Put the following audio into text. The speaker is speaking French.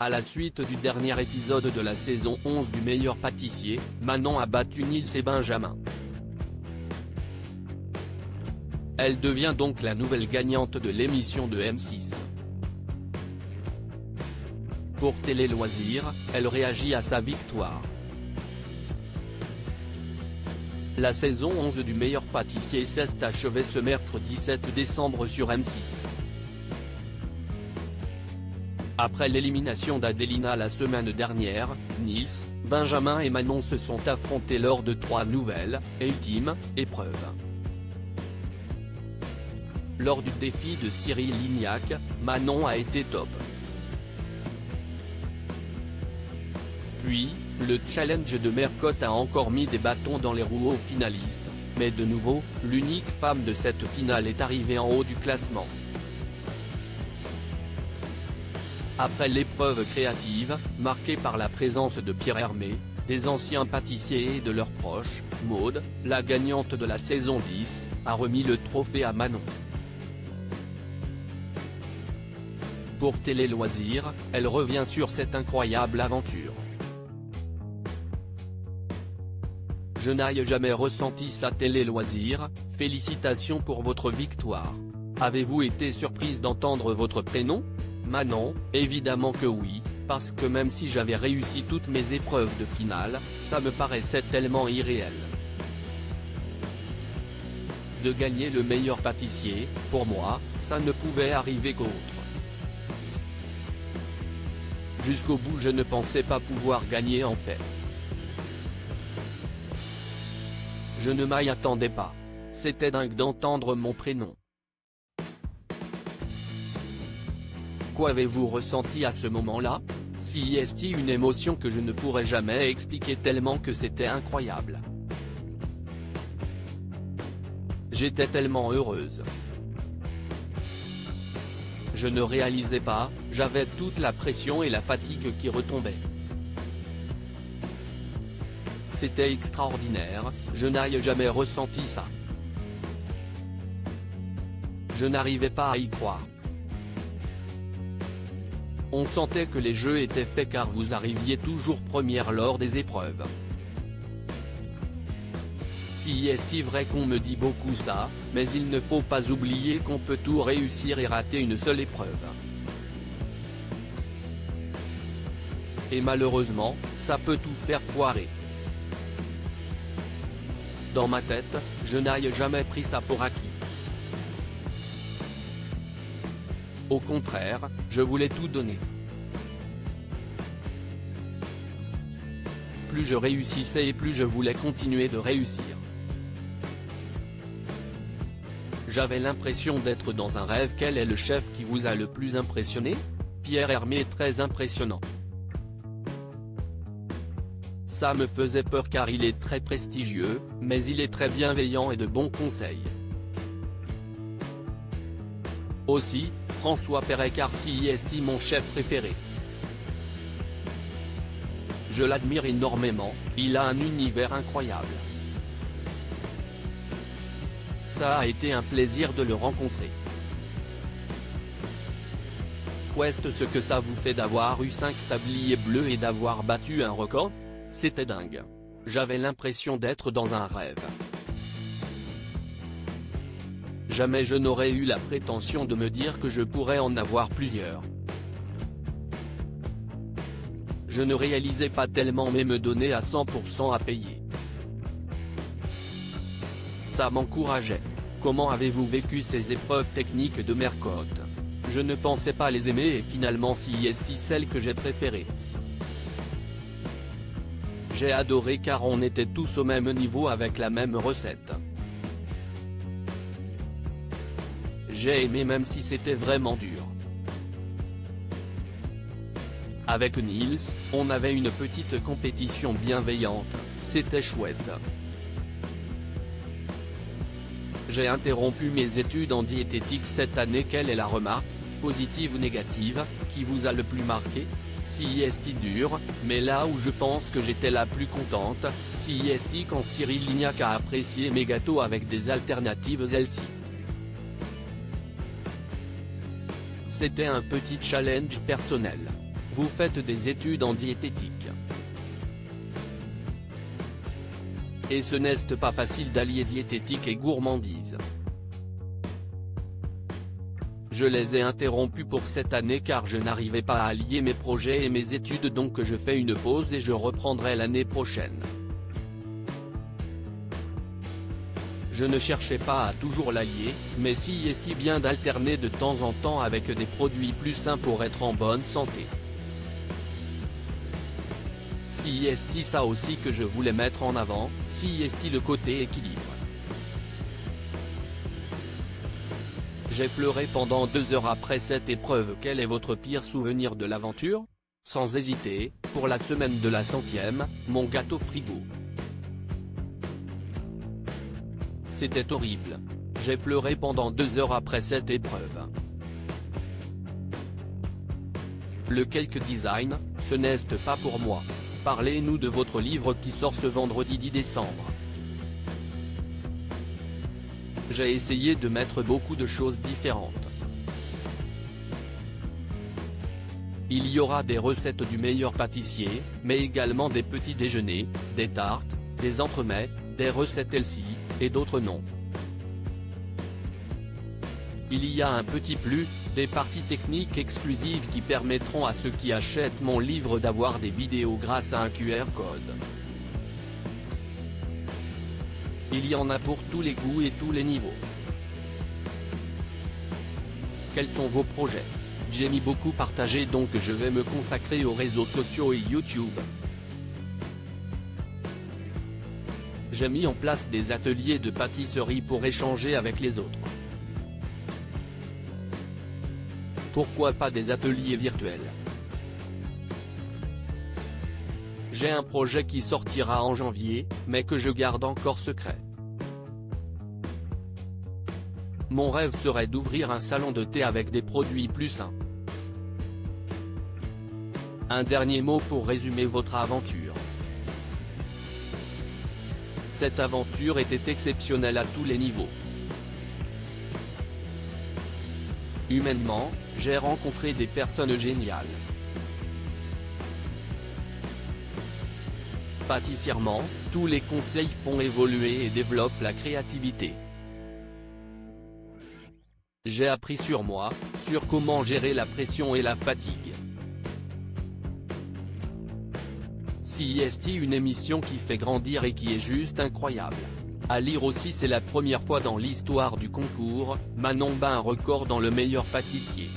À la suite du dernier épisode de la saison 11 du meilleur pâtissier, Manon a battu Nils et Benjamin. Elle devient donc la nouvelle gagnante de l'émission de M6. Pour Télé Loisirs, elle réagit à sa victoire. La saison 11 du meilleur pâtissier s'est achevée ce mercredi 17 décembre sur M6. Après l'élimination d'Adelina la semaine dernière, Nils, Benjamin et Manon se sont affrontés lors de 3 nouvelles, et ultimes, épreuves. Lors du défi de Cyril Lignac, Manon a été top. Puis, le challenge de Mercotte a encore mis des bâtons dans les roues aux finalistes, mais de nouveau, l'unique femme de cette finale est arrivée en haut du classement. Après l'épreuve créative, marquée par la présence de Pierre Hermé, des anciens pâtissiers et de leurs proches, Maud, la gagnante de la saison 10, a remis le trophée à Manon. Pour Télé Loisirs, elle revient sur cette incroyable aventure. Je n'ai jamais ressenti ça. Télé Loisirs, félicitations pour votre victoire. Avez-vous été surprise d'entendre votre prénom ? Manon, évidemment que oui, parce que même si j'avais réussi toutes mes épreuves de finale, ça me paraissait tellement irréel. De gagner le meilleur pâtissier, pour moi, ça ne pouvait arriver qu'autre. Jusqu'au bout je ne pensais pas pouvoir gagner en fait. Je ne m'y attendais pas. C'était dingue d'entendre mon prénom. Qu'avez-vous ressenti à ce moment-là ? C'est une émotion que je ne pourrais jamais expliquer tellement que c'était incroyable. J'étais tellement heureuse. Je ne réalisais pas, j'avais toute la pression et la fatigue qui retombaient. C'était extraordinaire, je n'ai jamais ressenti ça. Je n'arrivais pas à y croire. On sentait que les jeux étaient faits car vous arriviez toujours première lors des épreuves. C'est vrai qu'on me dit beaucoup ça, mais il ne faut pas oublier qu'on peut tout réussir et rater une seule épreuve. Et malheureusement, ça peut tout faire foirer. Dans ma tête, je n'ai jamais pris ça pour acquis. Au contraire, je voulais tout donner. Plus je réussissais et plus je voulais continuer de réussir. J'avais l'impression d'être dans un rêve. Quel est le chef qui vous a le plus impressionné ? Pierre Hermé est très impressionnant. Ça me faisait peur car il est très prestigieux, mais il est très bienveillant et de bons conseils. Aussi, François Perret car c'est mon chef préféré. Je l'admire énormément, il a un univers incroyable. Ça a été un plaisir de le rencontrer. Qu'est-ce ce que ça vous fait d'avoir eu 5 tabliers bleus et d'avoir battu un record ? C'était dingue. J'avais l'impression d'être dans un rêve. Jamais je n'aurais eu la prétention de me dire que je pourrais en avoir plusieurs. Je ne réalisais pas tellement mais me donner à 100% à payer. Ça m'encourageait. Comment avez-vous vécu ces épreuves techniques de Mercotte ? Je ne pensais pas les aimer et finalement c'est celle que j'ai préférée. J'ai adoré car on était tous au même niveau avec la même recette. J'ai aimé même si c'était vraiment dur. Avec Nils, on avait une petite compétition bienveillante, c'était chouette. J'ai interrompu mes études en diététique cette année. Quelle est la remarque, positive ou négative, qui vous a le plus marqué ? C'est dur, mais là où je pense que j'étais la plus contente, c'est quand Cyril Lignac a apprécié mes gâteaux avec des alternatives healthy. C'était un petit challenge personnel. Vous faites des études en diététique. Et ce n'est pas facile d'allier diététique et gourmandise. Je les ai interrompus pour cette année car je n'arrivais pas à allier mes projets et mes études, donc je fais une pause et je reprendrai l'année prochaine. Je ne cherchais pas à toujours l'allier, mais si est bien d'alterner de temps en temps avec des produits plus sains pour être en bonne santé. Si est ça aussi que je voulais mettre en avant, si est le côté équilibre. J'ai pleuré pendant 2 heures après cette épreuve. Quel est votre pire souvenir de l'aventure? Sans hésiter, pour la semaine de la 100e, mon gâteau frigo. C'était horrible. J'ai pleuré pendant 2 heures après cette épreuve. Le cake design, ce n'est pas pour moi. Parlez-nous de votre livre qui sort ce vendredi 10 décembre. J'ai essayé de mettre beaucoup de choses différentes. Il y aura des recettes du meilleur pâtissier, mais également des petits déjeuners, des tartes, des entremets, des recettes healthy, et d'autres non. Il y a un petit plus, des parties techniques exclusives qui permettront à ceux qui achètent mon livre d'avoir des vidéos grâce à un QR code. Il y en a pour tous les goûts et tous les niveaux. Quels sont vos projets? J'ai mis beaucoup partagé, donc je vais me consacrer aux réseaux sociaux et YouTube. J'ai mis en place des ateliers de pâtisserie pour échanger avec les autres. Pourquoi pas des ateliers virtuels? J'ai un projet qui sortira en janvier, mais que je garde encore secret. Mon rêve serait d'ouvrir un salon de thé avec des produits plus sains. Un dernier mot pour résumer votre aventure. Cette aventure était exceptionnelle à tous les niveaux. Humainement, j'ai rencontré des personnes géniales. Pâtissièrement, tous les conseils font évoluer et développent la créativité. J'ai appris sur moi, sur comment gérer la pression et la fatigue. Si est une émission qui fait grandir et qui est juste incroyable. À lire aussi, c'est la première fois dans l'histoire du concours, Manon bat un record dans le meilleur pâtissier.